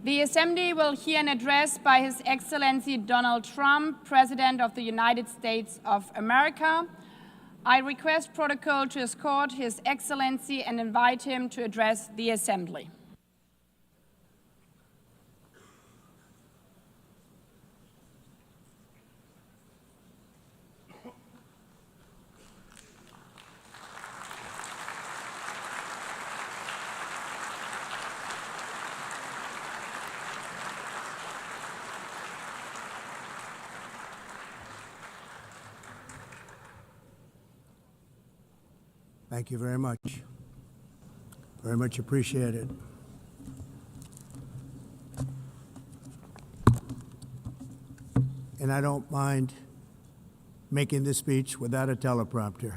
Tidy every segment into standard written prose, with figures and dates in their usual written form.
The Assembly will hear an address by His Excellency Donald Trump, President of the United States of America. I request protocol to escort His Excellency and invite him to address the Assembly. Thank you very much. Very much appreciated. And I don't mind making this speech without a teleprompter,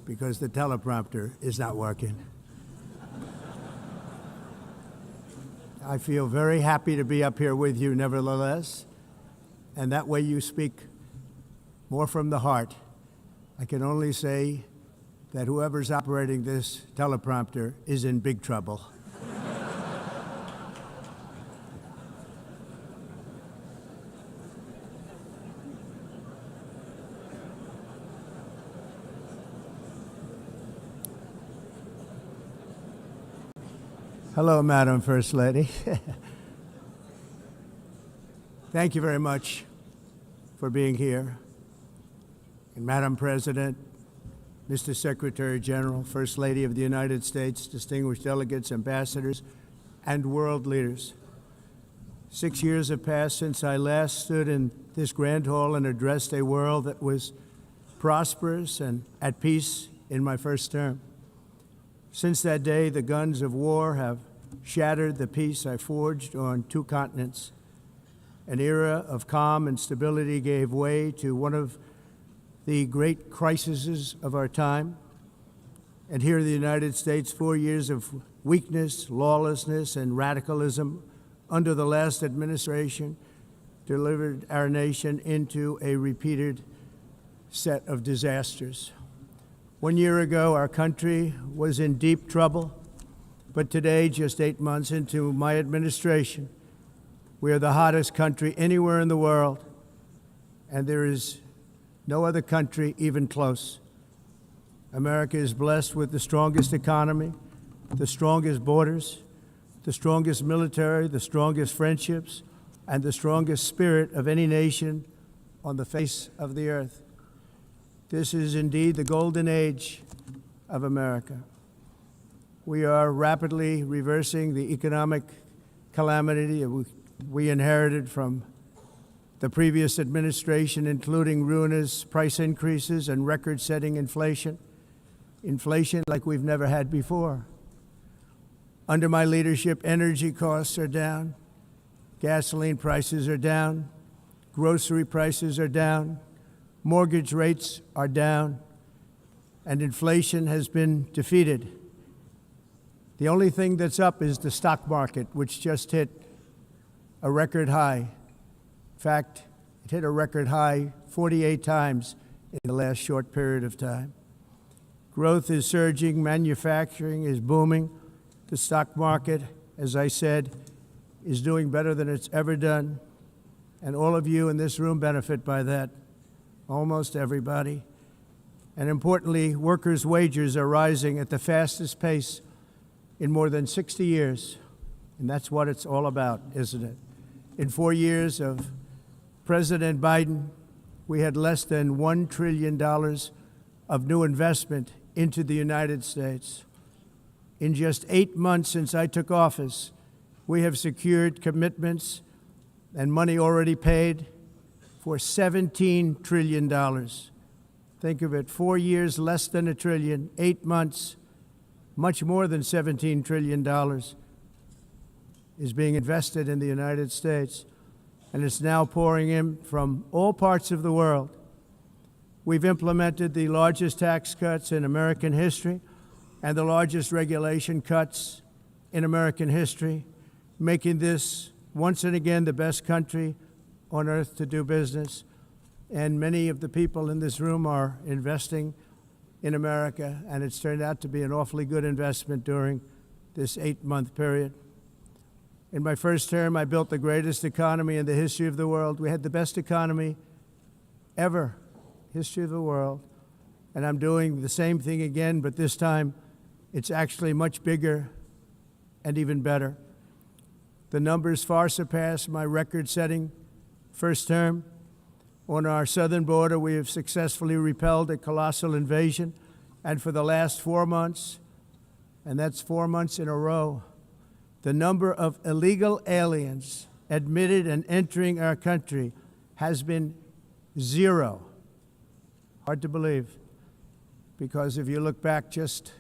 because the teleprompter is not working. I feel very happy to be up here with you nevertheless, and that way you speak more from the heart. I can only say that whoever's operating this teleprompter is in big trouble. Hello, Madam First Lady. Thank you very much for being here. And Madam President, Mr. Secretary General, First Lady of the United States, distinguished delegates, ambassadors, and world leaders. 6 years have passed since I last stood in this grand hall and addressed a world that was prosperous and at peace in my first term. Since that day, the guns of war have shattered the peace I forged on 2 continents. An era of calm and stability gave way to one of the great crises of our time. And here in the United States, 4 years of weakness, lawlessness, and radicalism under the last administration delivered our nation into a repeated set of disasters. 1 year ago, our country was in deep trouble, but today, just 8 months into my administration, we are the hottest country anywhere in the world, and there is no other country even close. America is blessed with the strongest economy, the strongest borders, the strongest military, the strongest friendships, and the strongest spirit of any nation on the face of the earth. This is indeed the golden age of America. We are rapidly reversing the economic calamity we inherited from the previous administration, including ruinous price increases and record-setting inflation like we've never had before. Under my leadership, energy costs are down, gasoline prices are down, grocery prices are down, mortgage rates are down, and inflation has been defeated. The only thing that's up is the stock market, which just hit a record high. In fact, it hit a record high 48 times in the last short period of time. Growth is surging, manufacturing is booming. The stock market, as I said, is doing better than it's ever done. And all of you in this room benefit by that, almost everybody. And importantly, workers' wages are rising at the fastest pace in more than 60 years. And that's what it's all about, isn't it? In 4 years of President Biden, we had less than $1 trillion of new investment into the United States. In just 8 months since I took office, we have secured commitments and money already paid for $17 trillion. Think of it, 4 years, less than $1 trillion, 8 months, much more than $17 trillion is being invested in the United States. And it's now pouring in from all parts of the world. We've implemented the largest tax cuts in American history and the largest regulation cuts in American history, making this once and again the best country on earth to do business. And many of the people in this room are investing in America, and it's turned out to be an awfully good investment during this 8-month period. In my first term, I built the greatest economy in the history of the world. We had the best economy ever, history of the world. And I'm doing the same thing again, but this time it's actually much bigger and even better. The numbers far surpass my record-setting first term. On our southern border, we have successfully repelled a colossal invasion, and for the last 4 months, and that's 4 months in a row, the number of illegal aliens admitted and entering our country has been 0. Hard to believe, because if you look back just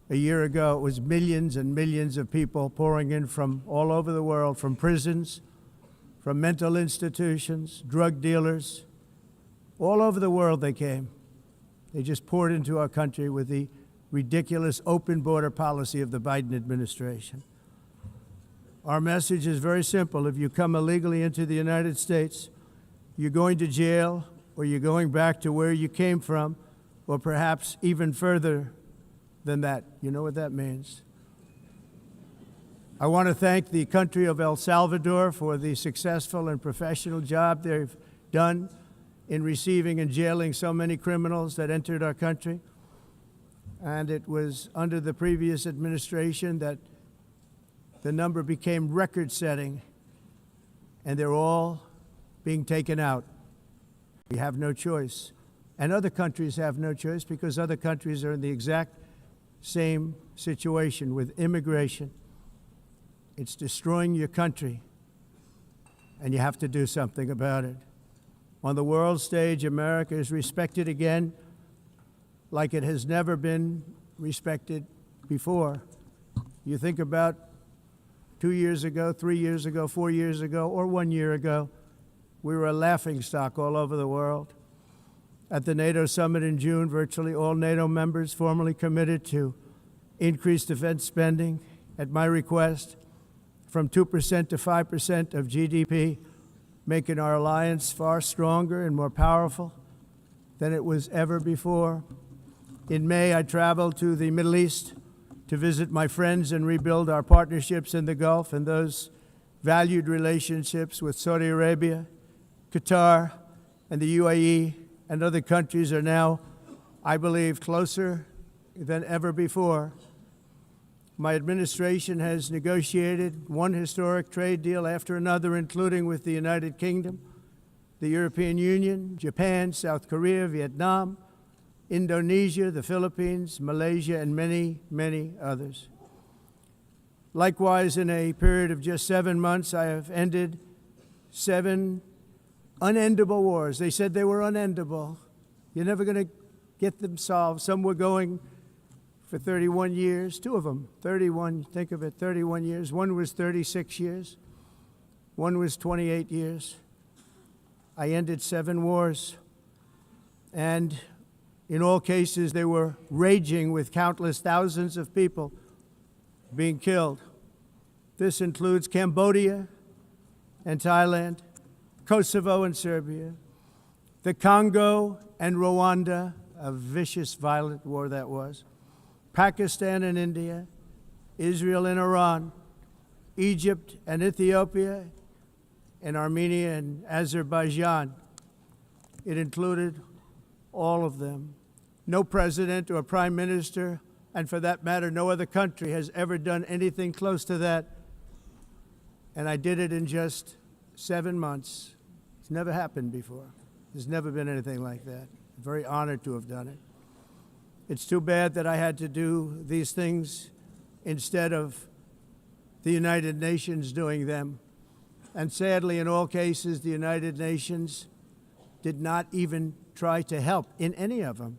a year ago, it was millions and millions of people pouring in from all over the world, from prisons, from mental institutions, drug dealers. All over the world they came. They just poured into our country with the ridiculous open border policy of the Biden administration. Our message is very simple. If you come illegally into the United States, you're going to jail, or you're going back to where you came from, or perhaps even further than that. You know what that means. I want to thank the country of El Salvador for the successful and professional job they've done in receiving and jailing so many criminals that entered our country. And it was under the previous administration that the number became record-setting, and they're all being taken out. We have no choice. And other countries have no choice, because other countries are in the exact same situation with immigration. It's destroying your country, and you have to do something about it. On the world stage, America is respected again like it has never been respected before. You think about 2 years ago, 3 years ago, 4 years ago, or 1 year ago, we were a laughingstock all over the world. At the NATO summit in June, virtually all NATO members formally committed to increase defense spending at my request from 2% to 5% of GDP, making our alliance far stronger and more powerful than it was ever before. In May, I traveled to the Middle East to visit my friends and rebuild our partnerships in the Gulf and those valued relationships with Saudi Arabia, Qatar, and the UAE, and other countries are now, I believe, closer than ever before. My administration has negotiated one historic trade deal after another, including with the United Kingdom, the European Union, Japan, South Korea, Vietnam, Indonesia, the Philippines, Malaysia, and many, many others. Likewise, in a period of just 7 months, I have ended 7 unendable wars. They said they were unendable. You're never going to get them solved. Some were going for 31 years, 2 of them, 31, think of it, 31 years. One was 36 years. One was 28 years. I ended 7 wars. And in all cases, they were raging with countless thousands of people being killed. This includes Cambodia and Thailand, Kosovo and Serbia, the Congo and Rwanda, a vicious, violent war that was, Pakistan and India, Israel and Iran, Egypt and Ethiopia, and Armenia and Azerbaijan. It included all of them. No president or prime minister, and for that matter, no other country has ever done anything close to that. And I did it in just 7 months. It's never happened before. There's never been anything like that. I'm very honored to have done it. It's too bad that I had to do these things instead of the United Nations doing them. And sadly, in all cases, the United Nations did not even try to help in any of them.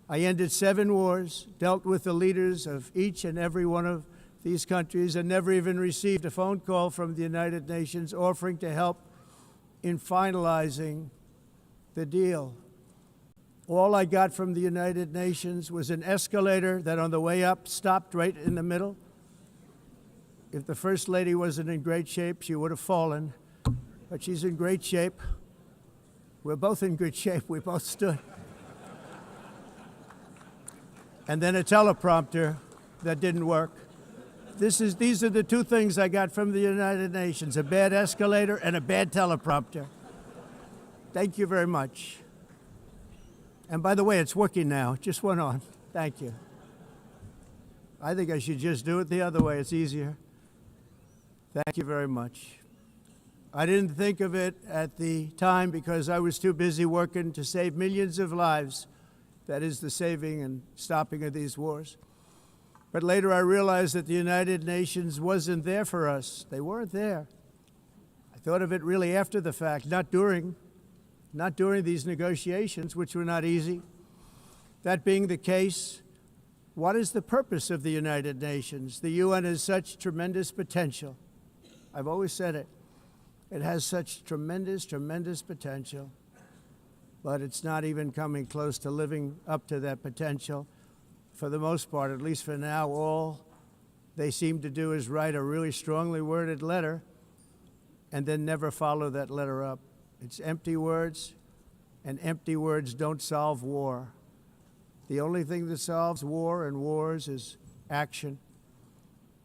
I ended 7 wars, dealt with the leaders of each and every one of these countries, and never even received a phone call from the United Nations offering to help in finalizing the deal. All I got from the United Nations was an escalator that on the way up stopped right in the middle. If the First Lady wasn't in great shape, she would have fallen, but she's in great shape. We're both in good shape. We both stood. And then a teleprompter that didn't work. These are the two things I got from the United Nations, a bad escalator and a bad teleprompter. Thank you very much. And by the way, it's working now. It just went on. Thank you. I think I should just do it the other way. It's easier. Thank you very much. I didn't think of it at the time because I was too busy working to save millions of lives. That is the saving and stopping of these wars. But later I realized that the United Nations wasn't there for us. They weren't there. I thought of it really after the fact, not during these negotiations, which were not easy. That being the case, what is the purpose of the United Nations? The UN has such tremendous potential. I've always said it. It has such tremendous, tremendous potential, but it's not even coming close to living up to that potential. For the most part, at least for now, all they seem to do is write a really strongly worded letter and then never follow that letter up. It's empty words, and empty words don't solve war. The only thing that solves war and wars is action.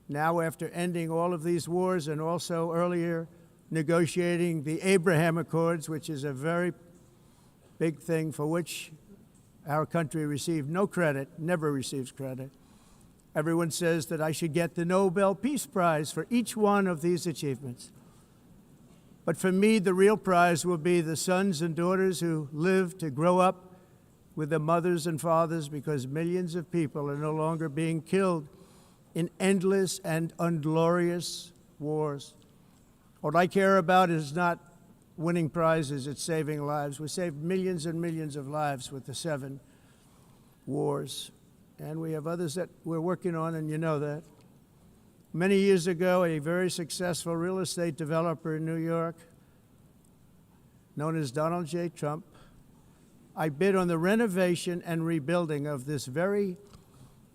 Now, after ending all of these wars and also earlier negotiating the Abraham Accords, which is a very big thing for which our country received no credit, never receives credit. Everyone says that I should get the Nobel Peace Prize for each one of these achievements. But for me, the real prize will be the sons and daughters who live to grow up with the mothers and fathers, because millions of people are no longer being killed in endless and unglorious wars. What I care about is not winning prizes, it's saving lives. We saved millions and millions of lives with the 7 wars. And we have others that we're working on, and you know that. Many years ago, a very successful real estate developer in New York, known as Donald J. Trump, I bid on the renovation and rebuilding of this very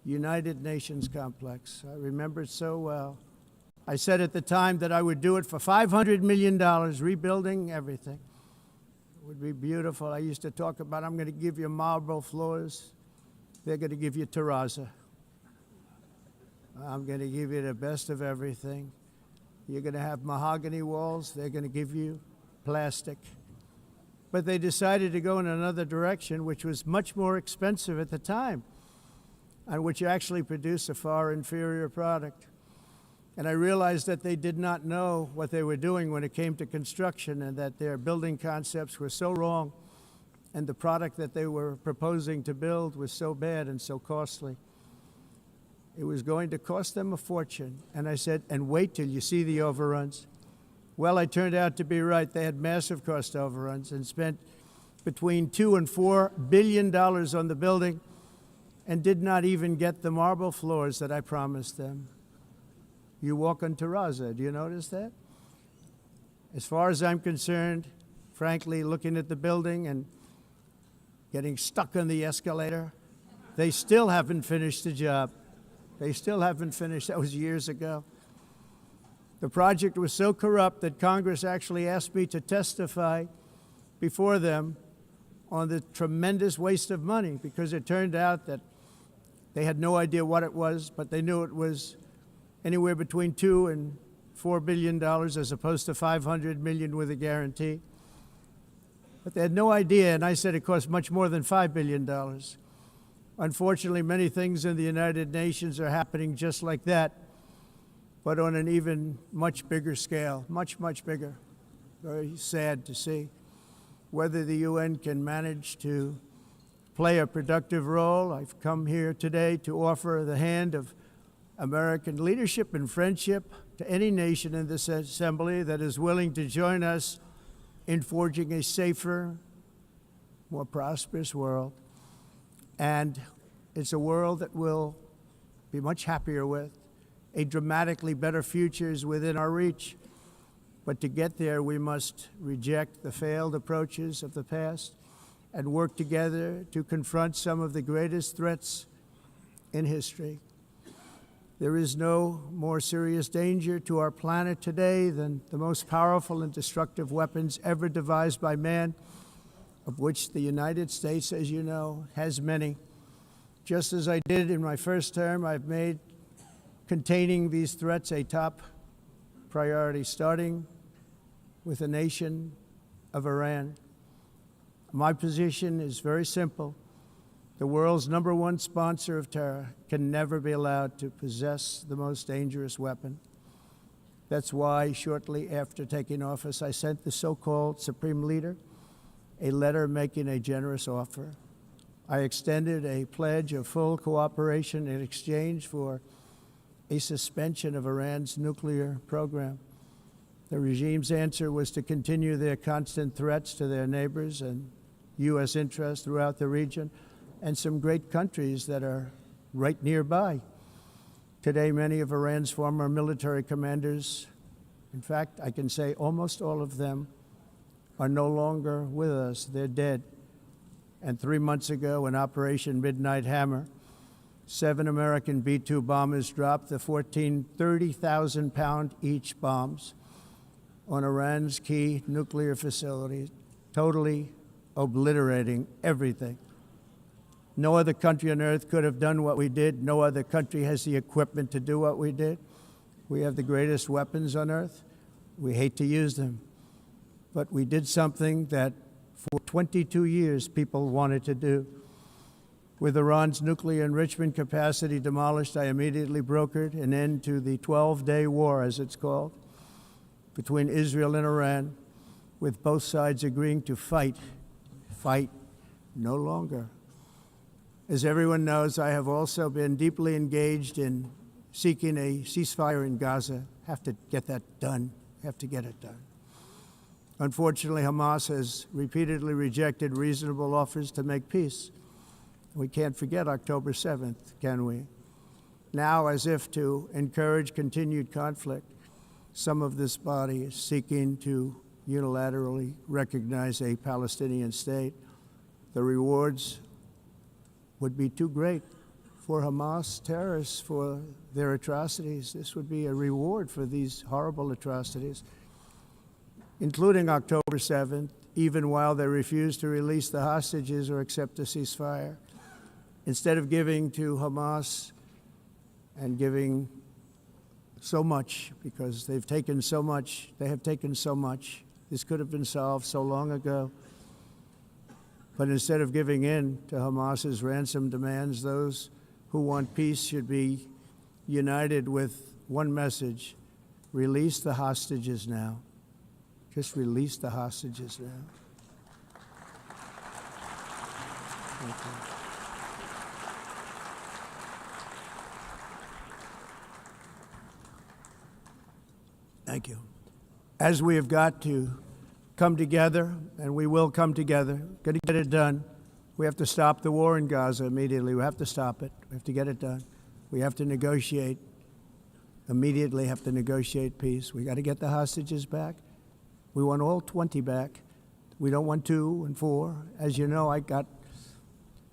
United Nations complex. I remember it so well. I said at the time that I would do it for $500 million, rebuilding everything. It would be beautiful. I used to talk about, I'm going to give you marble floors. They're going to give you terrazzo. I'm going to give you the best of everything. You're going to have mahogany walls. They're going to give you plastic. But they decided to go in another direction, which was much more expensive at the time, and which actually produced a far inferior product. And I realized that they did not know what they were doing when it came to construction, and that their building concepts were so wrong, and the product that they were proposing to build was so bad and so costly. It was going to cost them a fortune. And I said, and wait till you see the overruns. Well, I turned out to be right. They had massive cost overruns and spent between $2 and $4 billion on the building and did not even get the marble floors that I promised them. You walk on terrazzo. Do you notice that? As far as I'm concerned, frankly, looking at the building and getting stuck on the escalator, they still haven't finished the job. They still haven't finished. That was years ago. The project was so corrupt that Congress actually asked me to testify before them on the tremendous waste of money, because it turned out that they had no idea what it was, but they knew it was anywhere between $2 and $4 billion as opposed to $500 million with a guarantee. But they had no idea, and I said it cost much more than $5 billion. Unfortunately, many things in the United Nations are happening just like that, but on an even much bigger scale, much, much bigger. Very sad to see. Whether the UN can manage to play a productive role, I've come here today to offer the hand of American leadership and friendship to any nation in this assembly that is willing to join us in forging a safer, more prosperous world. And it's a world that we'll be much happier with. A dramatically better future is within our reach. But to get there, we must reject the failed approaches of the past and work together to confront some of the greatest threats in history. There is no more serious danger to our planet today than the most powerful and destructive weapons ever devised by man, of which the United States, as you know, has many. Just as I did in my first term, I've made containing these threats a top priority, starting with the nation of Iran. My position is very simple. The world's #1 sponsor of terror can never be allowed to possess the most dangerous weapon. That's why, shortly after taking office, I sent the so-called Supreme Leader a letter making a generous offer. I extended a pledge of full cooperation in exchange for a suspension of Iran's nuclear program. The regime's answer was to continue their constant threats to their neighbors and U.S. interests throughout the region, and some great countries that are right nearby. Today, many of Iran's former military commanders, in fact, I can say almost all of them, are no longer with us. They're dead. And 3 months ago, in Operation Midnight Hammer, 7 American B-2 bombers dropped the 14 30,000-pound each bombs on Iran's key nuclear facilities, totally obliterating everything. No other country on earth could have done what we did. No other country has the equipment to do what we did. We have the greatest weapons on earth. We hate to use them. But we did something that for 22 years people wanted to do. With Iran's nuclear enrichment capacity demolished, I immediately brokered an end to the 12-day war, as it's called, between Israel and Iran, with both sides agreeing to fight no longer. As everyone knows, I have also been deeply engaged in seeking a ceasefire in Gaza. Have to get that done. Have to get it done. Unfortunately, Hamas has repeatedly rejected reasonable offers to make peace. We can't forget October 7th, can we? Now, as if to encourage continued conflict, some of this body is seeking to unilaterally recognize a Palestinian state. The rewards would be too great for Hamas terrorists for their atrocities. This would be a reward for these horrible atrocities, including October 7th, even while they refuse to release the hostages or accept a ceasefire. Instead of giving to Hamas and giving so much, because they've taken so much, they have taken so much. This could have been solved so long ago. But instead of giving in to Hamas's ransom demands, those who want peace should be united with one message: release the hostages now. Just release the hostages now. Thank you. Thank you. As we have got to come together, and we will come together, got to get it done. We have to stop the war in Gaza immediately. We have to stop it. We have to get it done. We have to negotiate, immediately have to negotiate peace. We got to get the hostages back. We want all 20 back. We don't want 2 and 4. As you know, I got,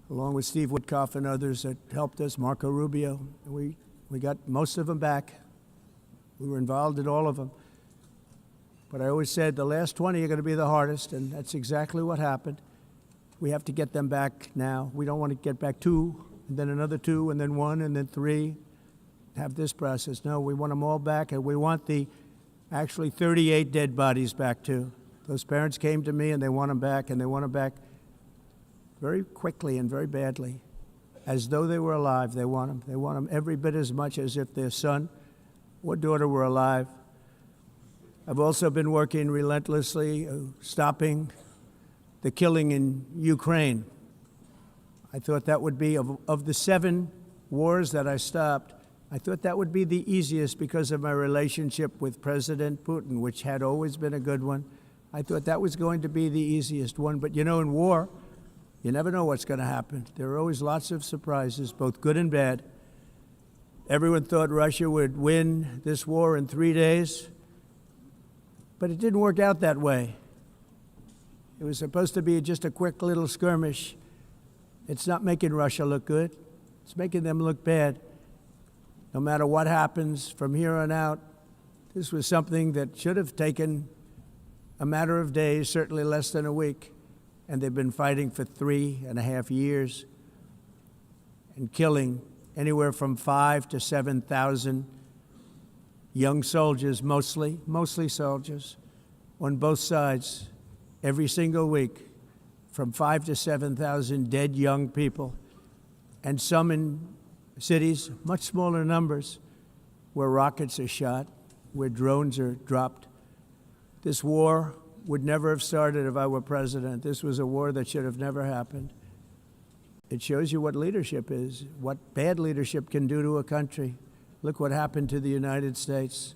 along with Steve Witkoff and others that helped us, Marco Rubio, we got most of them back. We were involved in all of them. But I always said the last 20 are going to be the hardest, and that's exactly what happened. We have to get them back now. We don't want to get back 2, and then another 2, and then 1, and then 3. Have this process. No, we want them all back, and we want the actually 38 dead bodies back too. Those parents came to me, and they want them back, and they want them back very quickly and very badly. As though they were alive, they want them. They want them every bit as much as if their son or daughter were alive. I've also been working relentlessly, stopping the killing in Ukraine. I thought that would be, of the 7 wars that I stopped, I thought that would be the easiest because of my relationship with President Putin, which had always been a good one. I thought that was going to be the easiest one. But you know, in war, you never know what's going to happen. There are always lots of surprises, both good and bad. Everyone thought Russia would win this war in 3 days, but it didn't work out that way. It was supposed to be just a quick little skirmish. It's not making Russia look good. It's making them look bad. No matter what happens from here on out, this was something that should have taken a matter of days, certainly less than a week, and they've been fighting for 3.5 years and killing anywhere from 5,000 to 7,000 young soldiers, mostly soldiers, on both sides, every single week, from 5,000 to 7,000 dead young people, and some in cities, much smaller numbers, where rockets are shot, where drones are dropped. This war would never have started if I were president. This was a war that should have never happened. It shows you what leadership is, what bad leadership can do to a country. Look what happened to the United States,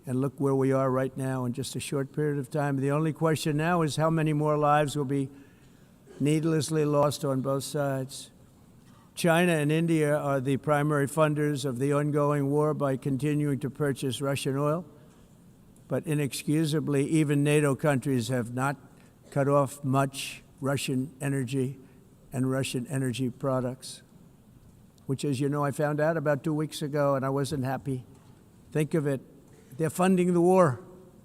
and look where we are right now in just a short period of time. The only question now is how many more lives will be needlessly lost on both sides. China and India are the primary funders of the ongoing war by continuing to purchase Russian oil. But inexcusably, even NATO countries have not cut off much Russian energy and Russian energy products, which, as you know, I found out about 2 weeks ago, and I wasn't happy. Think of it. They're funding the war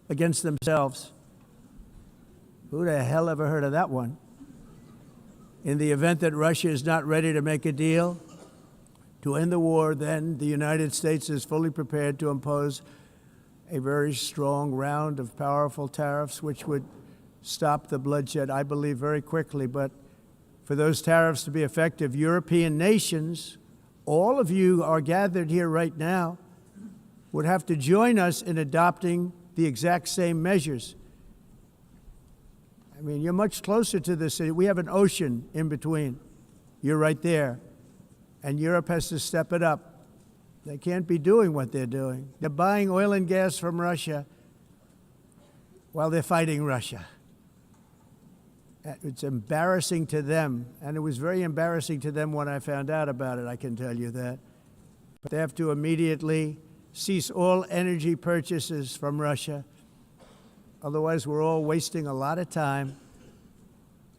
against themselves. Who the hell ever heard of that one? In the event that Russia is not ready to make a deal to end the war, then the United States is fully prepared to impose a very strong round of powerful tariffs, which would stop the bloodshed, I believe, very quickly. But for those tariffs to be effective, European nations, all of you are gathered here right now, would have to join us in adopting the exact same measures. I mean, you're much closer to this. We have an ocean in between. You're right there. And Europe has to step it up. They can't be doing what they're doing. They're buying oil and gas from Russia while they're fighting Russia. It's embarrassing to them, and it was very embarrassing to them when I found out about it, I can tell you that. But they have to immediately cease all energy purchases from Russia. Otherwise, we're all wasting a lot of time.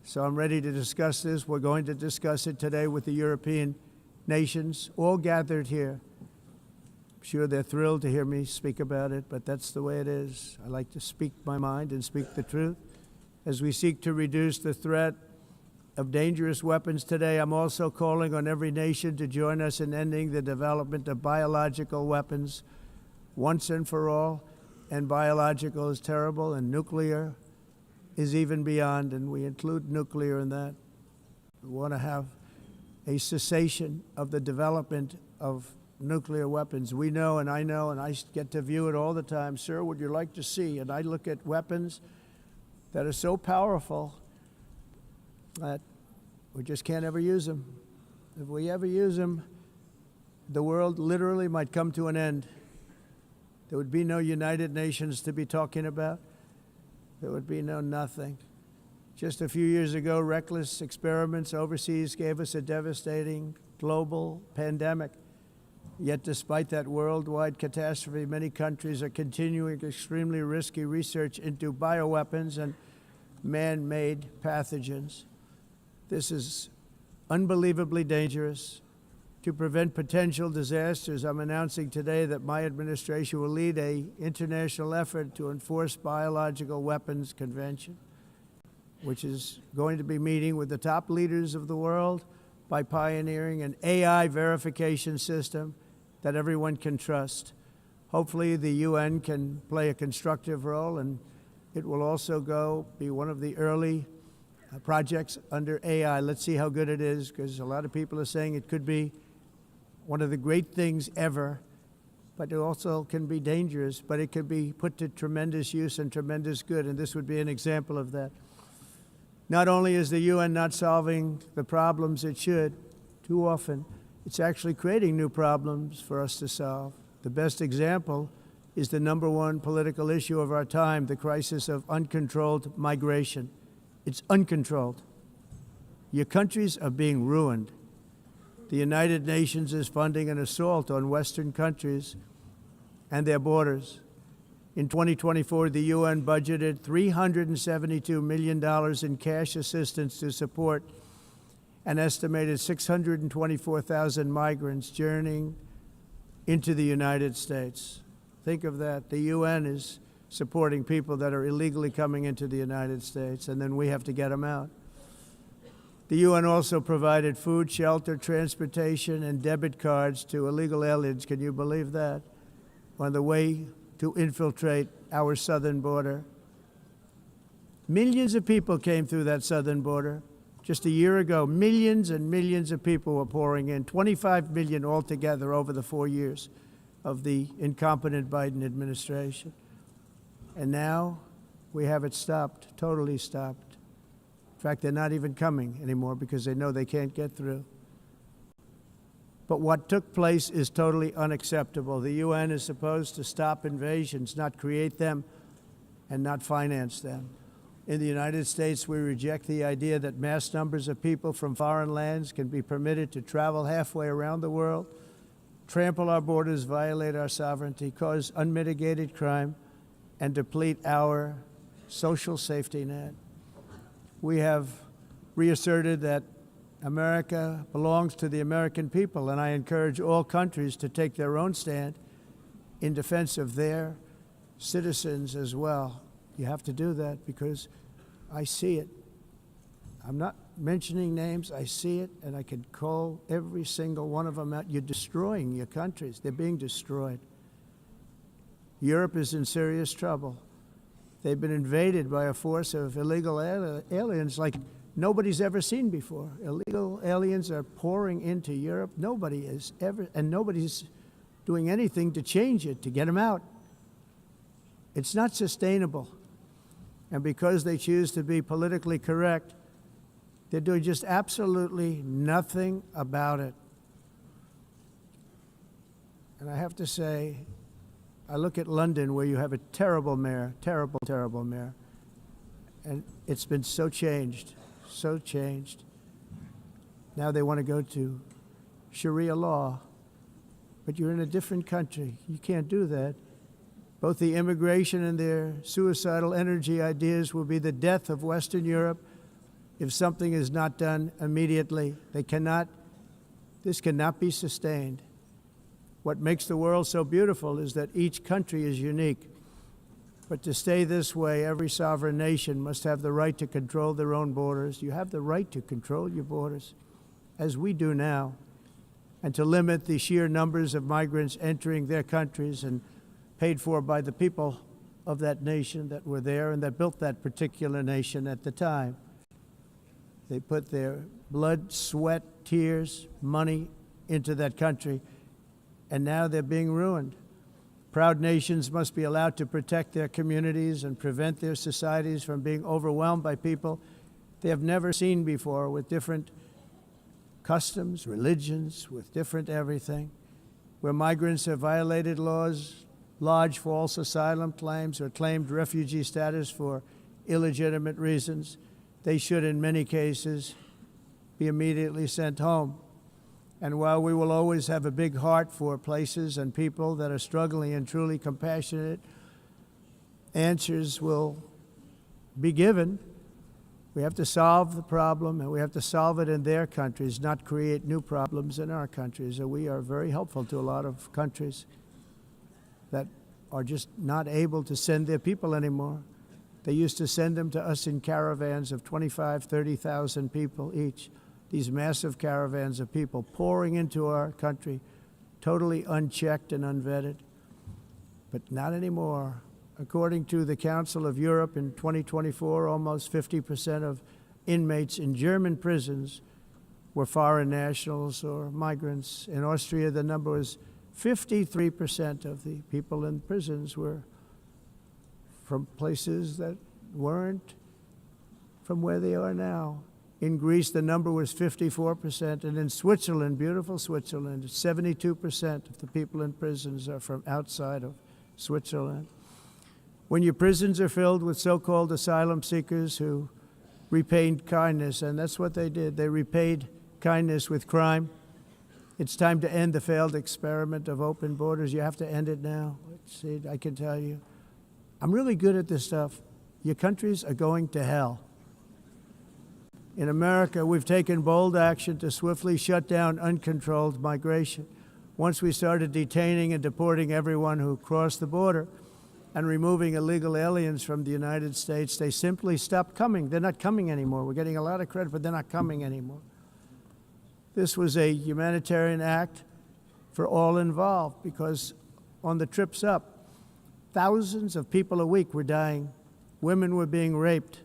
So I'm ready to discuss this. We're going to discuss it today with the European nations, all gathered here. I'm sure they're thrilled to hear me speak about it, but that's the way it is. I like to speak my mind and speak the truth. As we seek to reduce the threat of dangerous weapons today, I'm also calling on every nation to join us in ending the development of biological weapons once and for all. And biological is terrible, and nuclear is even beyond, and we include nuclear in that. We want to have a cessation of the development of nuclear weapons. We know, and I get to view it all the time. Sir, would you like to see? And I look at weapons that are so powerful that we just can't ever use them. If we ever use them, the world literally might come to an end. There would be no United Nations to be talking about. There would be no nothing. Just a few years ago, reckless experiments overseas gave us a devastating global pandemic. Yet despite that worldwide catastrophe, many countries are continuing extremely risky research into bioweapons and man-made pathogens. This is unbelievably dangerous. To prevent potential disasters, I'm announcing today that my administration will lead an international effort to enforce biological weapons convention, which is going to be meeting with the top leaders of the world by pioneering an AI verification system that everyone can trust. Hopefully the UN can play a constructive role, and it will also be one of the early projects under AI. Let's see how good it is, because a lot of people are saying it could be one of the great things ever, but it also can be dangerous, but it could be put to tremendous use and tremendous good, and this would be an example of that. Not only is the UN not solving the problems it should, too often, it's actually creating new problems for us to solve. The best example is the #1 political issue of our time, the crisis of uncontrolled migration. It's uncontrolled. Your countries are being ruined. The United Nations is funding an assault on Western countries and their borders. In 2024, the UN budgeted $372 million in cash assistance to support an estimated 624,000 migrants journeying into the United States. Think of that. The UN is supporting people that are illegally coming into the United States, and then we have to get them out. The UN also provided food, shelter, transportation, and debit cards to illegal aliens. Can you believe that? On the way to infiltrate our southern border. Millions of people came through that southern border. Just a year ago, millions and millions of people were pouring in, 25 million altogether over the 4 years of the incompetent Biden administration. And now we have it stopped, totally stopped. In fact, they're not even coming anymore because they know they can't get through. But what took place is totally unacceptable. The UN is supposed to stop invasions, not create them and not finance them. In the United States, we reject the idea that mass numbers of people from foreign lands can be permitted to travel halfway around the world, trample our borders, violate our sovereignty, cause unmitigated crime, and deplete our social safety net. We have reasserted that America belongs to the American people, and I encourage all countries to take their own stand in defense of their citizens as well. You have to do that because I see it. I'm not mentioning names. I see it, and I can call every single one of them out. You're destroying your countries. They're being destroyed. Europe is in serious trouble. They've been invaded by a force of illegal aliens like nobody's ever seen before. Illegal aliens are pouring into Europe. Nobody is ever, and nobody's doing anything to change it, to get them out. It's not sustainable. And because they choose to be politically correct, they're doing just absolutely nothing about it. And I have to say, I look at London, where you have a terrible mayor, terrible, terrible mayor, and it's been so changed, so changed. Now they want to go to Sharia law, but you're in a different country. You can't do that. Both the immigration and their suicidal energy ideas will be the death of Western Europe if something is not done immediately. This cannot be sustained. What makes the world so beautiful is that each country is unique. But to stay this way, every sovereign nation must have the right to control their own borders. You have the right to control your borders, as we do now, and to limit the sheer numbers of migrants entering their countries and paid for by the people of that nation that were there and that built that particular nation at the time. They put their blood, sweat, tears, money into that country, and now they're being ruined. Proud nations must be allowed to protect their communities and prevent their societies from being overwhelmed by people they have never seen before, with different customs, religions, with different everything. Where migrants have violated laws, lodged false asylum claims, or claimed refugee status for illegitimate reasons, they should, in many cases, be immediately sent home. And while we will always have a big heart for places and people that are struggling and truly compassionate, answers will be given. We have to solve the problem, and we have to solve it in their countries, not create new problems in our countries. And we are very helpful to a lot of countries that are just not able to send their people anymore. They used to send them to us in caravans of 25,000, 30,000 people each. These massive caravans of people pouring into our country, totally unchecked and unvetted. But not anymore. According to the Council of Europe, in 2024, almost 50% of inmates in German prisons were foreign nationals or migrants. In Austria, the number was 53% of the people in prisons were from places that weren't from where they are now. In Greece, the number was 54%, and in Switzerland, beautiful Switzerland, 72% of the people in prisons are from outside of Switzerland. When your prisons are filled with so-called asylum seekers who repaid kindness, and that's what they did, they repaid kindness with crime. It's time to end the failed experiment of open borders. You have to end it now. See, I can tell you. I'm really good at this stuff. Your countries are going to hell. In America, we've taken bold action to swiftly shut down uncontrolled migration. Once we started detaining and deporting everyone who crossed the border, and removing illegal aliens from the United States, they simply stopped coming. They're not coming anymore. We're getting a lot of credit, but they're not coming anymore. This was a humanitarian act for all involved, because on the trips up, thousands of people a week were dying. Women were being raped.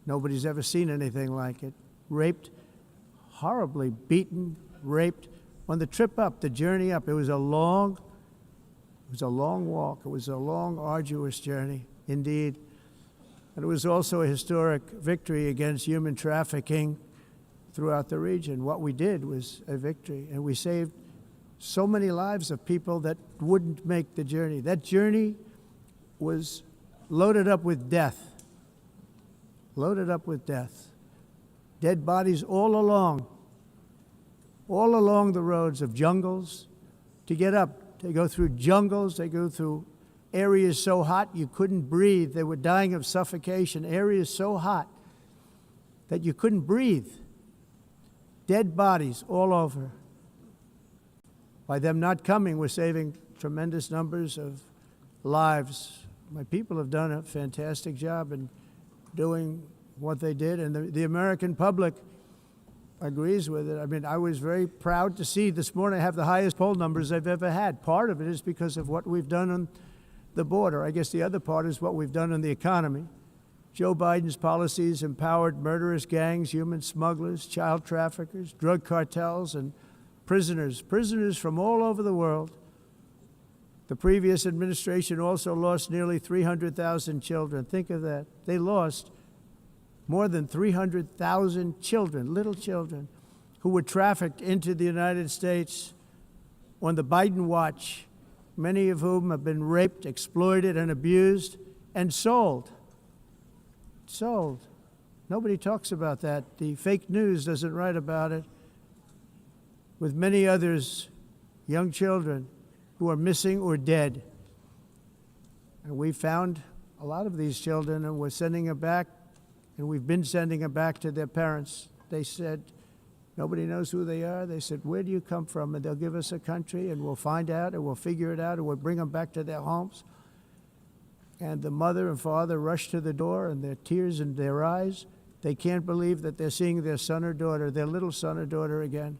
Nobody's ever seen anything like it. Raped, horribly beaten, raped. On the trip up, the journey up, it was a long walk. It was a long, arduous journey, indeed. And it was also a historic victory against human trafficking throughout the region. What we did was a victory, and we saved so many lives of people that wouldn't make the journey. That journey was loaded up with death. Loaded up with death. Dead bodies all along the roads of jungles to get up. They go through jungles, they go through areas so hot you couldn't breathe. They were dying of suffocation, areas so hot that you couldn't breathe. Dead bodies all over. By them not coming, we're saving tremendous numbers of lives. My people have done a fantastic job in doing what they did, and the American public agrees with it. I mean, I was very proud to see this morning I have the highest poll numbers I've ever had. Part of it is because of what we've done on the border. I guess the other part is what we've done on the economy. Joe Biden's policies empowered murderous gangs, human smugglers, child traffickers, drug cartels, and prisoners from all over the world. The previous administration also lost nearly 300,000 children. Think of that. They lost more than 300,000 children, little children, who were trafficked into the United States on the Biden watch, many of whom have been raped, exploited, and abused, and sold. Sold. Nobody talks about that. The fake news doesn't write about it. With many others, young children who are missing or dead. And we found a lot of these children, and we're sending them back, and we've been sending them back to their parents. They said, nobody knows who they are. They said, where do you come from? And they'll give us a country, and we'll find out, and we'll figure it out, and we'll bring them back to their homes. And the mother and father rush to the door, and their tears in their eyes. They can't believe that they're seeing their son or daughter, their little son or daughter again.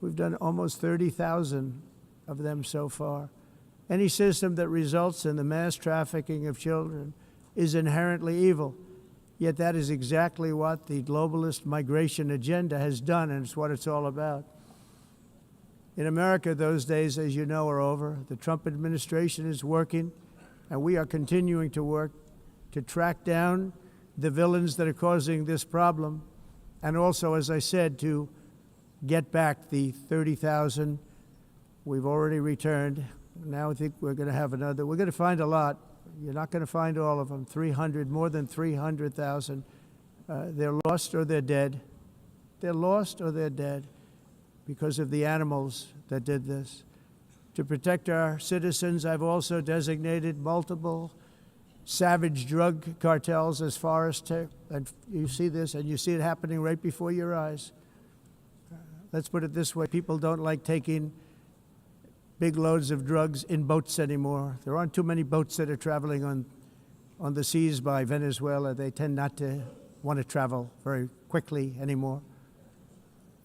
We've done almost 30,000 of them so far. Any system that results in the mass trafficking of children is inherently evil. Yet that is exactly what the globalist migration agenda has done, and it's what it's all about. In America, those days, as you know, are over. The Trump administration is working, and we are continuing to work to track down the villains that are causing this problem, and also, as I said, to get back the 30,000 we've already returned. Now I think we're going to have another. We're going to find a lot. You're not going to find all of them. 300, more than 300,000. They're lost or they're dead. They're lost or they're dead because of the animals that did this. To protect our citizens, I've also designated multiple savage drug cartels as far as and you see this, and you see it happening right before your eyes. Let's put it this way. People don't like taking big loads of drugs in boats anymore. There aren't too many boats that are traveling on the seas by Venezuela. They tend not to want to travel very quickly anymore.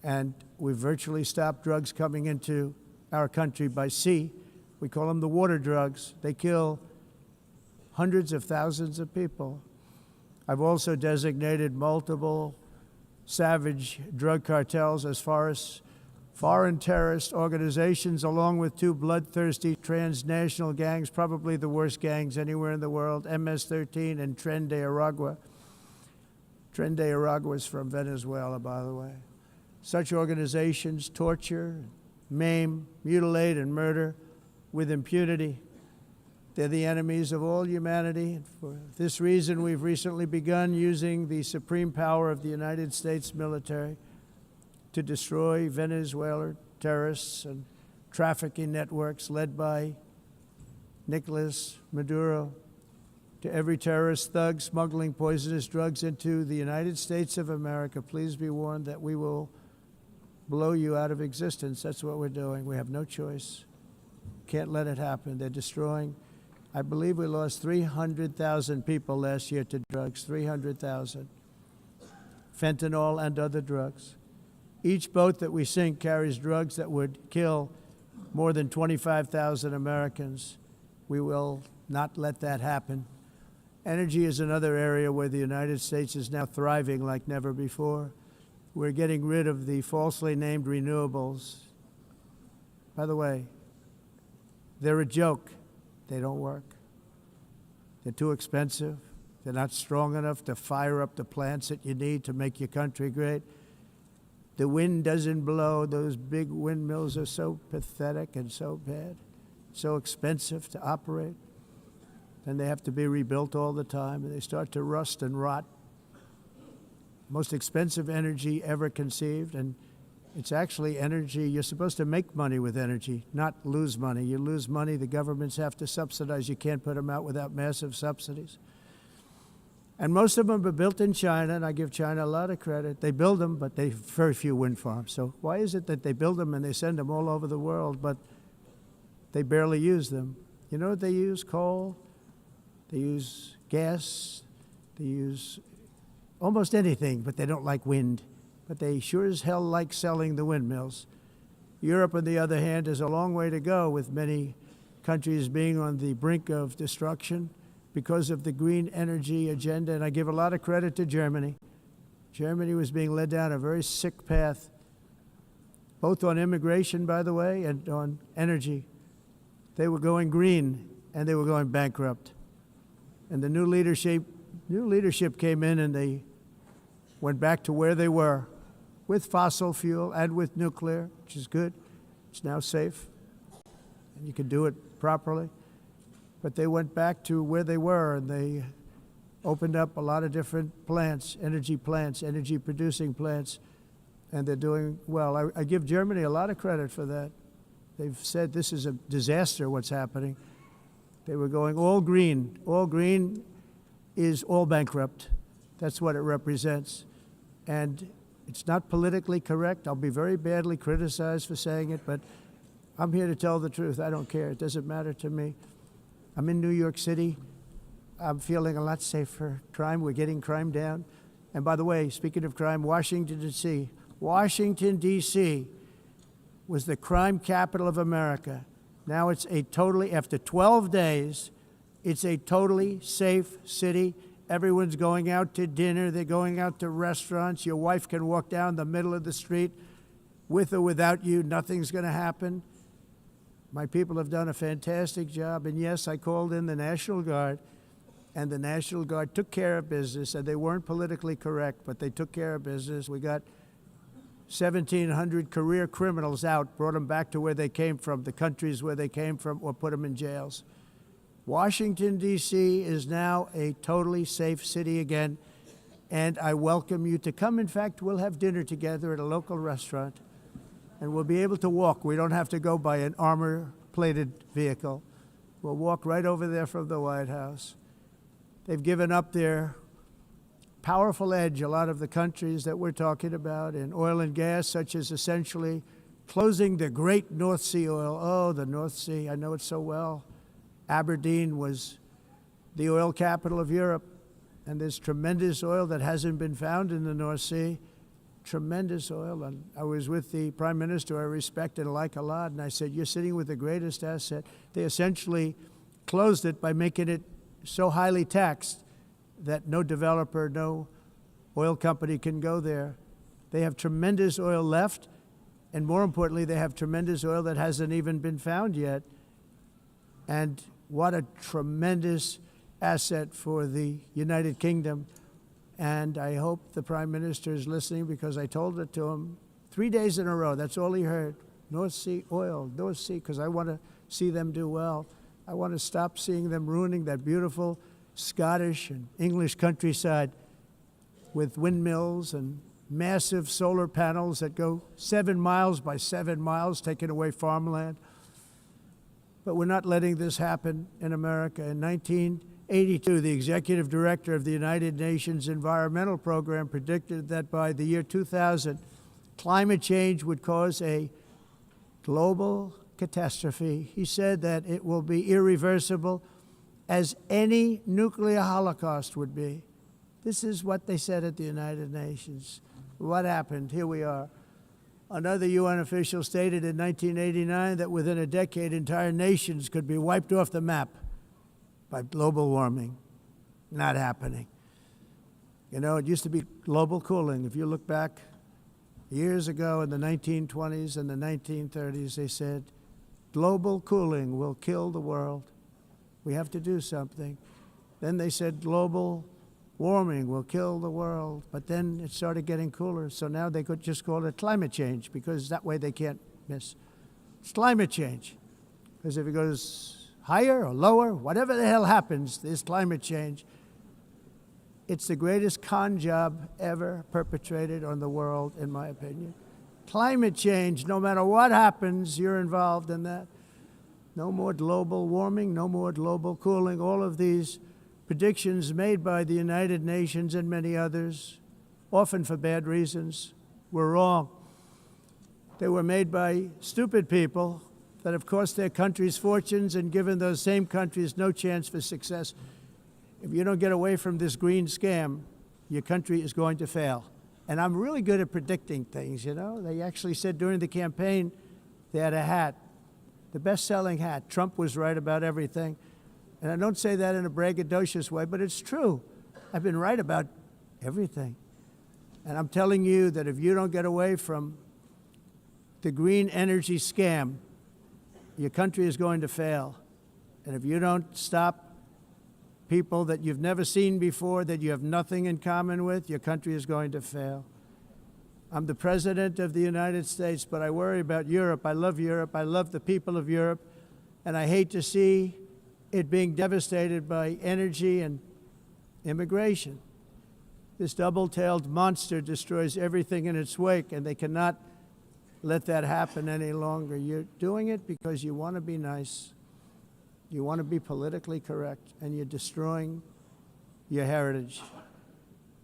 And we've virtually stopped drugs coming into our country by sea. We call them the water drugs. They kill hundreds of thousands of people. I've also designated multiple savage drug cartels as far as foreign terrorist organizations, along with two bloodthirsty transnational gangs, probably the worst gangs anywhere in the world, MS-13 and Tren de Aragua. Tren de Aragua is from Venezuela, by the way. Such organizations torture, maim, mutilate, and murder with impunity. They're the enemies of all humanity. For this reason, we've recently begun using the supreme power of the United States military to destroy Venezuelan terrorists and trafficking networks led by Nicolas Maduro. To every terrorist thug smuggling poisonous drugs into the United States of America, please be warned that we will blow you out of existence. That's what we're doing. We have no choice. Can't let it happen. They're destroying I believe we lost 300,000 people last year to drugs, 300,000. Fentanyl and other drugs. Each boat that we sink carries drugs that would kill more than 25,000 Americans. We will not let that happen. Energy is another area where the United States is now thriving like never before. We're getting rid of the falsely named renewables. By the way, they're a joke. They don't work. They're too expensive. They're not strong enough to fire up the plants that you need to make your country great. The wind doesn't blow. Those big windmills are so pathetic and so bad, so expensive to operate. Then they have to be rebuilt all the time, and they start to rust and rot. Most expensive energy ever conceived, and it's actually energy. You're supposed to make money with energy, not lose money. You lose money, the governments have to subsidize. You can't put them out without massive subsidies. And most of them are built in China, and I give China a lot of credit. They build them, but they have very few wind farms. So why is it that they build them and they send them all over the world, but they barely use them? You know what they use? Coal. They use gas. They use almost anything, but they don't like wind. But they sure as hell like selling the windmills. Europe, on the other hand, has a long way to go, with many countries being on the brink of destruction because of the green energy agenda. And I give a lot of credit to Germany. Germany was being led down a very sick path, both on immigration, by the way, and on energy. They were going green, and they were going bankrupt. And the new leadership came in, and they went back to where they were, with fossil fuel and with nuclear, which is good. It's now safe, and you can do it properly. But they went back to where they were, and they opened up a lot of different plants, energy-producing plants, and they're doing well. I give Germany a lot of credit for that. They've said this is a disaster, what's happening. They were going all green. All green is all bankrupt. That's what it represents. And it's not politically correct. I'll be very badly criticized for saying it, but I'm here to tell the truth. I don't care. It doesn't matter to me. I'm in New York City. I'm feeling a lot safer. Crime, we're getting crime down. And by the way, speaking of crime, Washington, D.C. Washington, D.C. was the crime capital of America. Now it's after 12 days, it's a totally safe city. Everyone's going out to dinner. They're going out to restaurants. Your wife can walk down the middle of the street with or without you. Nothing's going to happen. My people have done a fantastic job. And yes, I called in the National Guard, and the National Guard took care of business, and they weren't politically correct, but they took care of business. We got 1,700 career criminals out, brought them back to where they came from, the countries where they came from, or put them in jails. Washington, D.C. is now a totally safe city again, and I welcome you to come. In fact, we'll have dinner together at a local restaurant, and we'll be able to walk. We don't have to go by an armor-plated vehicle. We'll walk right over there from the White House. They've given up their powerful edge, a lot of the countries that we're talking about, in oil and gas, such as essentially closing the great North Sea oil. Oh, the North Sea, I know it so well. Aberdeen was the oil capital of Europe, and there's tremendous oil that hasn't been found in the North Sea, tremendous oil. And I was with the Prime Minister I respect and like a lot, and I said, you're sitting with the greatest asset. They essentially closed it by making it so highly taxed that no developer, no oil company can go there. They have tremendous oil left, and more importantly, they have tremendous oil that hasn't even been found yet. And what a tremendous asset for the United Kingdom. And I hope the Prime Minister is listening, because I told it to him 3 days in a row. That's all he heard. North Sea oil, North Sea, because I want to see them do well. I want to stop seeing them ruining that beautiful Scottish and English countryside with windmills and massive solar panels that go 7 miles by 7 miles, taking away farmland. But we're not letting this happen in America. In 1982, the executive director of the United Nations Environmental Program predicted that by the year 2000, climate change would cause a global catastrophe. He said that it will be irreversible, as any nuclear holocaust would be. This is what they said at the United Nations. What happened? Here we are. Another UN official stated in 1989 that within a decade, entire nations could be wiped off the map by global warming. Not happening. You know, it used to be global cooling. If you look back years ago in the 1920s and the 1930s, they said, global cooling will kill the world. We have to do something. Then they said global warming will kill the world. But then it started getting cooler. So now they could just call it climate change because that way they can't miss. It's climate change. Because if it goes higher or lower, whatever the hell happens, there's climate change. It's the greatest con job ever perpetrated on the world, in my opinion. Climate change, no matter what happens, you're involved in that. No more global warming, no more global cooling. All of these predictions made by the United Nations and many others, often for bad reasons, were wrong. They were made by stupid people that have cost their countries fortunes and given those same countries no chance for success. If you don't get away from this green scam, your country is going to fail. And I'm really good at predicting things, you know. They actually said during the campaign they had a hat, the best-selling hat. Trump was right about everything. And I don't say that in a braggadocious way, but it's true. I've been right about everything. And I'm telling you that if you don't get away from the green energy scam, your country is going to fail. And if you don't stop people that you've never seen before, that you have nothing in common with, your country is going to fail. I'm the President of the United States, but I worry about Europe. I love Europe. I love the people of Europe. And I hate to see it being devastated by energy and immigration. This double-tailed monster destroys everything in its wake, and they cannot let that happen any longer. You're doing it because you want to be nice. You want to be politically correct, and you're destroying your heritage.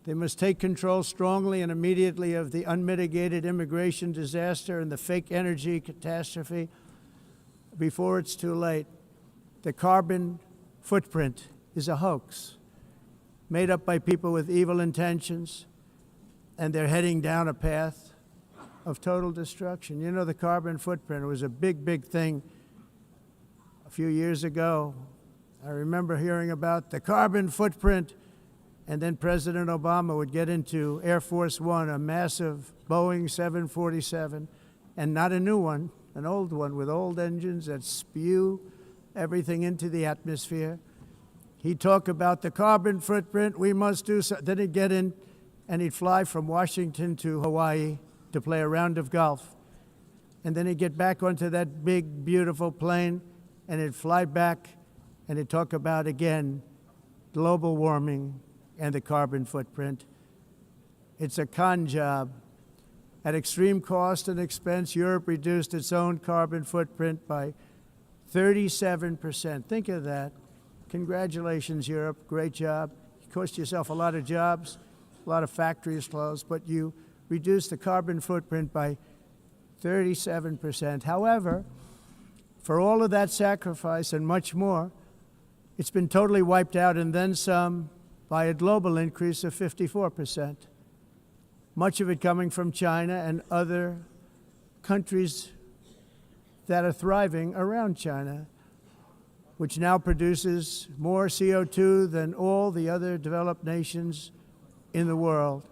They must take control strongly and immediately of the unmitigated immigration disaster and the fake energy catastrophe before it's too late. The carbon footprint is a hoax made up by people with evil intentions, and they're heading down a path of total destruction. You know, the carbon footprint was a big, big thing a few years ago. I remember hearing about the carbon footprint, and then President Obama would get into Air Force One, a massive Boeing 747, and not a new one, an old one with old engines that spew everything into the atmosphere. He'd talk about the carbon footprint, we must do so. Then he'd get in and he'd fly from Washington to Hawaii to play a round of golf. And then he'd get back onto that big, beautiful plane and he'd fly back and he'd talk about, again, global warming and the carbon footprint. It's a con job. At extreme cost and expense, Europe reduced its own carbon footprint by 37%. Think of that. Congratulations, Europe. Great job. You cost yourself a lot of jobs, a lot of factories closed, but you reduced the carbon footprint by 37%. However, for all of that sacrifice and much more, it's been totally wiped out and then some by a global increase of 54%. Much of it coming from China and other countries that are thriving around China, which now produces more CO2 than all the other developed nations in the world.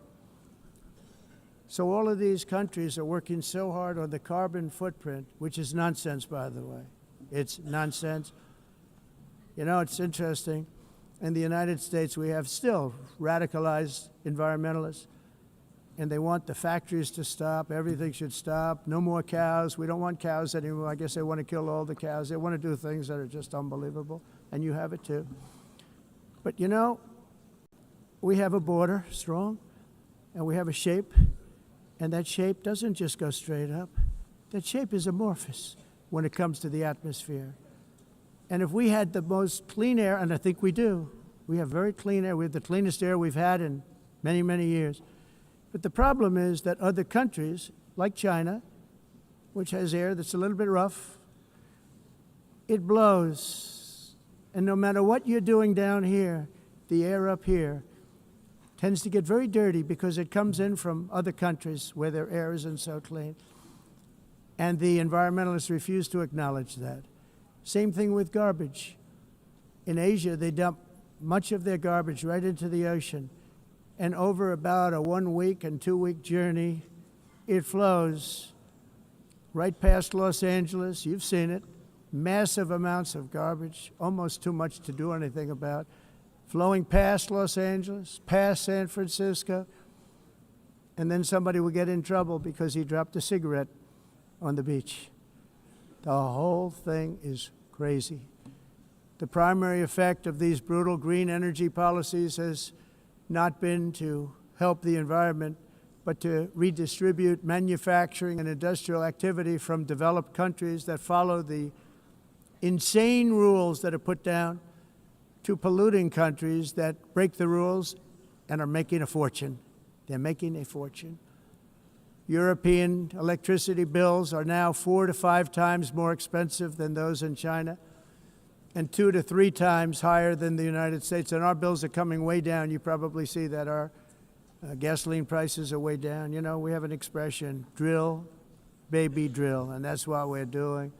So all of these countries are working so hard on the carbon footprint, which is nonsense, by the way. It's nonsense. You know, it's interesting. In the United States, we have still radicalized environmentalists, and they want the factories to stop. Everything should stop. No more cows. We don't want cows anymore. I guess they want to kill all the cows. They want to do things that are just unbelievable, and you have it too. But you know, we have a border, strong, and we have a shape, and that shape doesn't just go straight up. That shape is amorphous when it comes to the atmosphere. And if we had the most clean air, and I think we do, we have very clean air. We have the cleanest air we've had in many, many years. But the problem is that other countries, like China, which has air that's a little bit rough, it blows And no matter what you're doing down here, the air up here tends to get very dirty because it comes in from other countries where their air isn't so clean. And the environmentalists refuse to acknowledge that. Same thing with garbage. In Asia, they dump much of their garbage right into the ocean. And over about a 1 week and 2 week journey, it flows right past Los Angeles. You've seen it. Massive amounts of garbage, almost too much to do anything about, flowing past Los Angeles, past San Francisco, and then somebody will get in trouble because he dropped a cigarette on the beach. The whole thing is crazy. The primary effect of these brutal green energy policies has not been to help the environment, but to redistribute manufacturing and industrial activity from developed countries that follow the insane rules that are put down to polluting countries that break the rules and are making a fortune. They're making a fortune. European electricity bills are now 4 to 5 times more expensive than those in China, and 2 to 3 times higher than the United States. And our bills are coming way down. You probably see that our gasoline prices are way down. You know, we have an expression, drill, baby, drill, and that's what we're doing.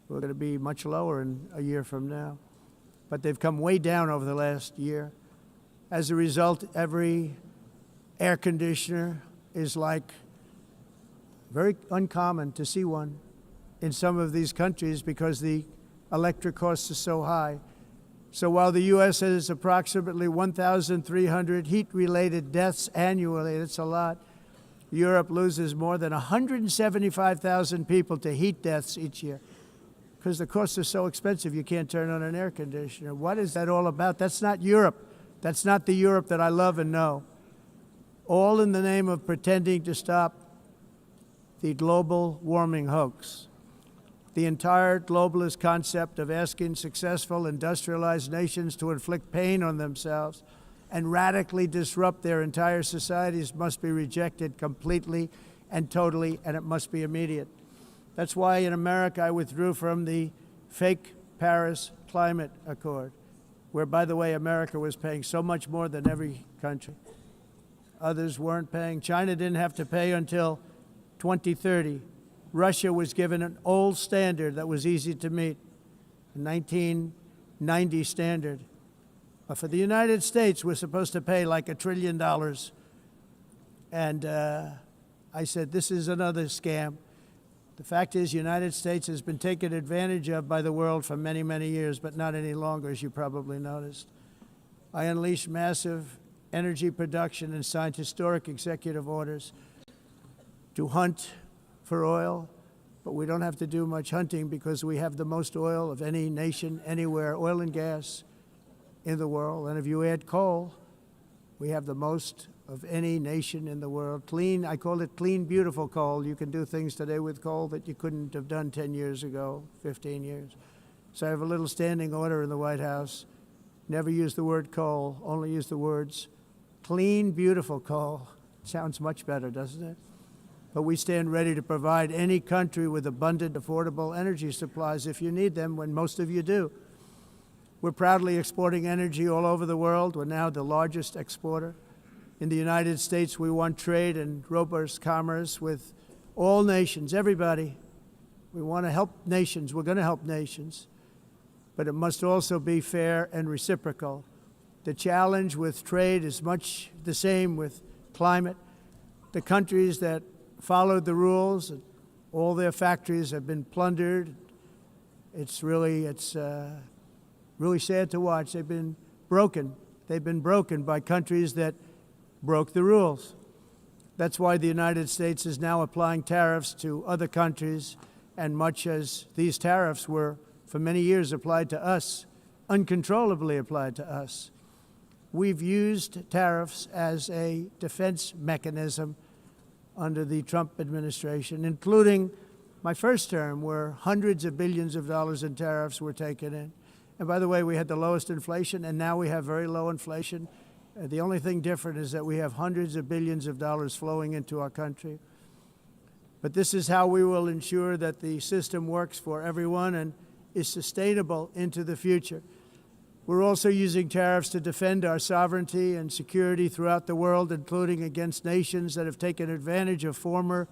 We're going to be much lower in a year from now. But they've come way down over the last year. As a result, every air conditioner is like very uncommon to see one in some of these countries because the electric costs are so high. So while the U.S. has approximately 1,300 heat-related deaths annually, that's a lot, Europe loses more than 175,000 people to heat deaths each year because the costs are so expensive you can't turn on an air conditioner. What is that all about? That's not Europe. That's not the Europe that I love and know. All in the name of pretending to stop the global warming hoax. The entire globalist concept of asking successful industrialized nations to inflict pain on themselves and radically disrupt their entire societies must be rejected completely and totally, and it must be immediate. That's why in America I withdrew from the fake Paris Climate Accord, where, by the way, America was paying so much more than every country. Others weren't paying. China didn't have to pay until 2030. Russia was given an old standard that was easy to meet, a 1990 standard. But for the United States, we're supposed to pay like $1 trillion. And I said, this is another scam. The fact is, the United States has been taken advantage of by the world for many, many years, but not any longer, as you probably noticed. I unleashed massive energy production and signed historic executive orders to hunt for oil, but we don't have to do much hunting because we have the most oil of any nation anywhere, oil and gas in the world. And if you add coal, we have the most of any nation in the world. Clean, I call it clean, beautiful coal. You can do things today with coal that you couldn't have done 10 years ago, 15 years. So I have a little standing order in the White House. Never use the word coal, only use the words clean, beautiful coal. Sounds much better, doesn't it? But we stand ready to provide any country with abundant, affordable energy supplies if you need them, when most of you do. We're proudly exporting energy all over the world. We're now the largest exporter. In the United States, we want trade and robust commerce with all nations, everybody. We want to help nations. We're going to help nations. But it must also be fair and reciprocal. The challenge with trade is much the same with climate. The countries that followed the rules, all their factories have been plundered. It's really sad to watch. They've been broken. They've been broken by countries that broke the rules. That's why the United States is now applying tariffs to other countries, and much as these tariffs were for many years applied to us, uncontrollably applied to us. We've used tariffs as a defense mechanism under the Trump administration, including my first term, where hundreds of billions of dollars in tariffs were taken in. And by the way, we had the lowest inflation, and now we have very low inflation. The only thing different is that we have hundreds of billions of dollars flowing into our country. But this is how we will ensure that the system works for everyone and is sustainable into the future. We're also using tariffs to defend our sovereignty and security throughout the world, including against nations that have taken advantage of former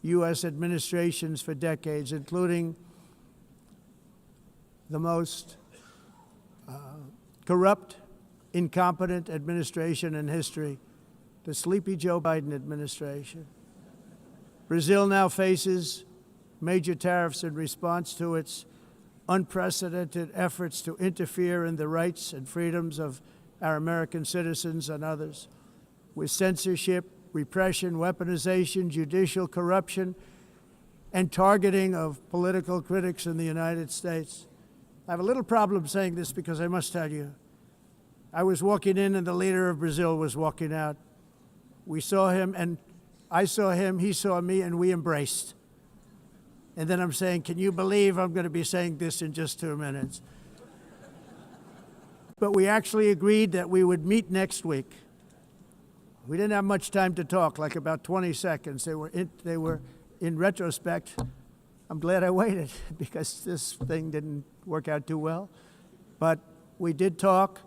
U.S. administrations for decades, including the most corrupt, incompetent administration in history, the sleepy Joe Biden administration. Brazil now faces major tariffs in response to its unprecedented efforts to interfere in the rights and freedoms of our American citizens and others, with censorship, repression, weaponization, judicial corruption, and targeting of political critics in the United States. I have a little problem saying this because I must tell you, I was walking in and the leader of Brazil was walking out. We saw him and I saw him, he saw me, and we embraced. And then I'm saying, can you believe I'm going to be saying this in just 2 minutes? But we actually agreed that we would meet next week. We didn't have much time to talk, like about 20 seconds. They were in retrospect, I'm glad I waited because this thing didn't work out too well. But we did talk,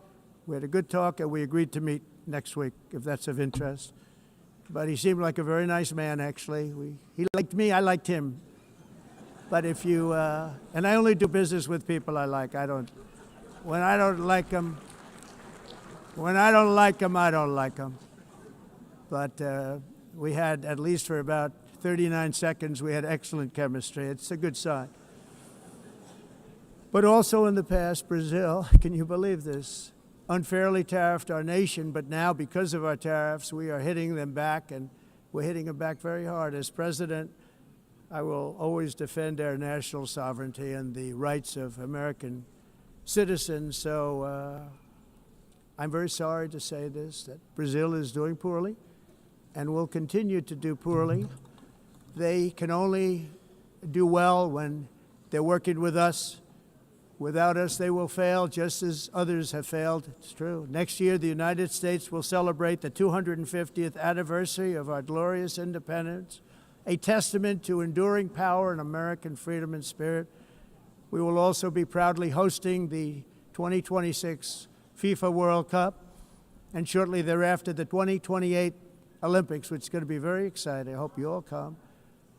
we had a good talk, and we agreed to meet next week, if that's of interest. But he seemed like a very nice man, actually. He liked me, I liked him. But if you, and I only do business with people I like. When I don't like them, I don't like them. But we had, at least for about 39 seconds, we had excellent chemistry. It's a good sign. But also in the past, Brazil, can you believe this, unfairly tariffed our nation, but now because of our tariffs, we are hitting them back, and we're hitting them back very hard. As president, I will always defend our national sovereignty and the rights of American citizens. So I'm very sorry to say this, that Brazil is doing poorly and will continue to do poorly. They can only do well when they're working with us. Without us, they will fail, just as others have failed. It's true. Next year, the United States will celebrate the 250th anniversary of our glorious independence, a testament to enduring power and American freedom and spirit. We will also be proudly hosting the 2026 FIFA World Cup, and shortly thereafter, the 2028 Olympics, which is going to be very exciting. I hope you all come.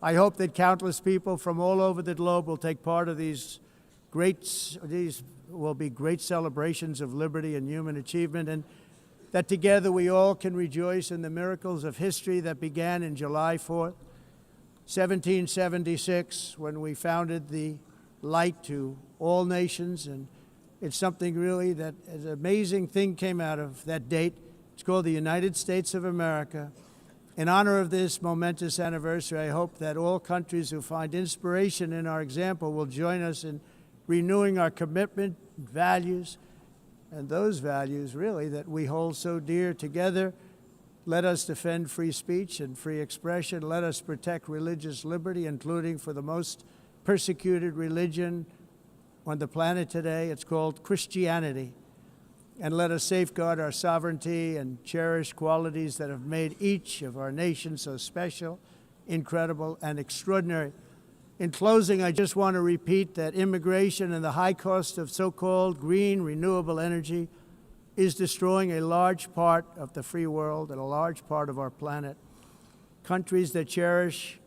I hope that countless people from all over the globe will take part of these will be great celebrations of liberty and human achievement, and that together we all can rejoice in the miracles of history that began in July 4th, 1776, when we founded the light to all nations. And it's something really that an amazing thing came out of that date. It's called the United States of America. In honor of this momentous anniversary, I hope that all countries who find inspiration in our example will join us in renewing our commitment, values, and those values really that we hold so dear. Together, let us defend free speech and free expression. Let us protect religious liberty, including for the most persecuted religion on the planet today. It's called Christianity. And let us safeguard our sovereignty and cherish qualities that have made each of our nations so special, incredible, and extraordinary. In closing, I just want to repeat that immigration and the high cost of so-called green renewable energy is destroying a large part of the free world and a large part of our planet. Countries that cherish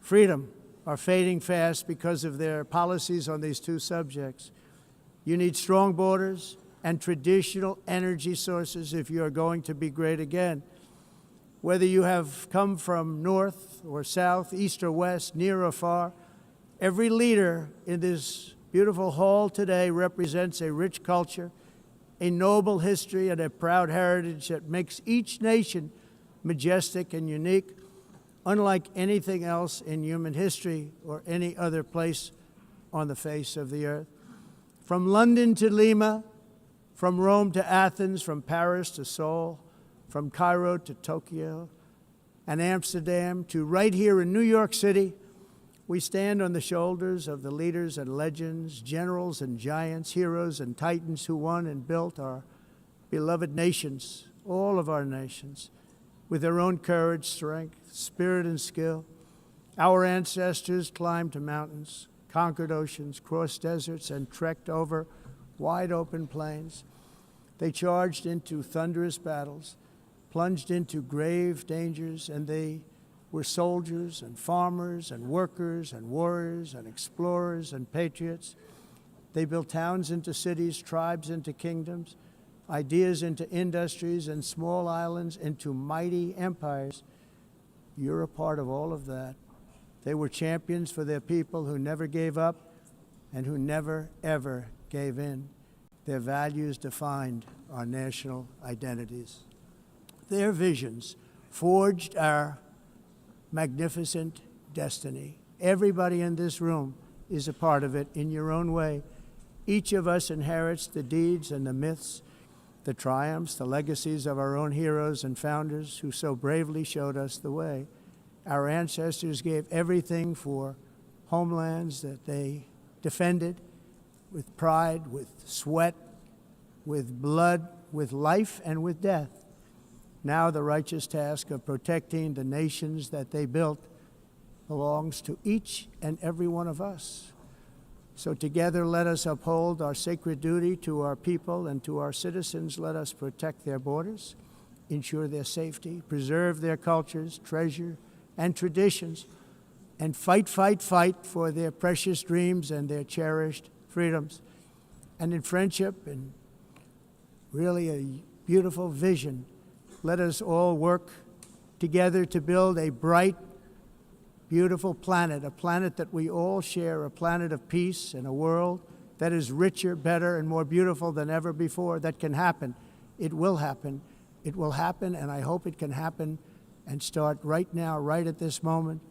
freedom are fading fast because of their policies on these two subjects. You need strong borders and traditional energy sources if you are going to be great again. Whether you have come from north or south, east or west, near or far, every leader in this beautiful hall today represents a rich culture, a noble history, and a proud heritage that makes each nation majestic and unique, unlike anything else in human history or any other place on the face of the earth. From London to Lima, from Rome to Athens, from Paris to Seoul, from Cairo to Tokyo and Amsterdam to right here in New York City, we stand on the shoulders of the leaders and legends, generals and giants, heroes and titans who won and built our beloved nations, all of our nations, with their own courage, strength, spirit, and skill. Our ancestors climbed mountains, conquered oceans, crossed deserts, and trekked over wide open plains. They charged into thunderous battles, plunged into grave dangers, and they were soldiers and farmers and workers and warriors and explorers and patriots. They built towns into cities, tribes into kingdoms, ideas into industries, and small islands into mighty empires. You're a part of all of that. They were champions for their people who never gave up and who never, ever gave in. Their values defined our national identities. Their visions forged our magnificent destiny. Everybody in this room is a part of it in your own way. Each of us inherits the deeds and the myths, the triumphs, the legacies of our own heroes and founders who so bravely showed us the way. Our ancestors gave everything for homelands that they defended with pride, with sweat, with blood, with life, and with death. Now the righteous task of protecting the nations that they built belongs to each and every one of us. So together let us uphold our sacred duty to our people and to our citizens. Let us protect their borders, ensure their safety, preserve their cultures, treasure, and traditions, and fight, fight, fight for their precious dreams and their cherished freedoms. And in friendship and really a beautiful vision, let us all work together to build a bright, beautiful planet, a planet that we all share, a planet of peace and a world that is richer, better, and more beautiful than ever before. That can happen. It will happen. It will happen, and I hope it can happen and start right now, right at this moment.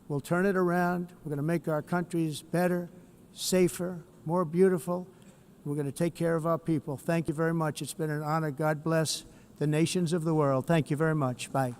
We'll turn it around. We're going to make our countries better, safer, more beautiful. We're going to take care of our people. Thank you very much. It's been an honor. God bless the nations of the world. Thank you very much. Bye.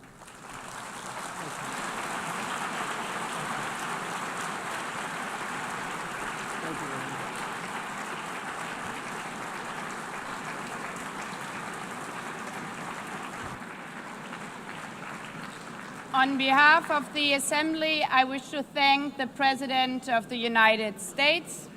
On behalf of the Assembly, I wish to thank the President of the United States,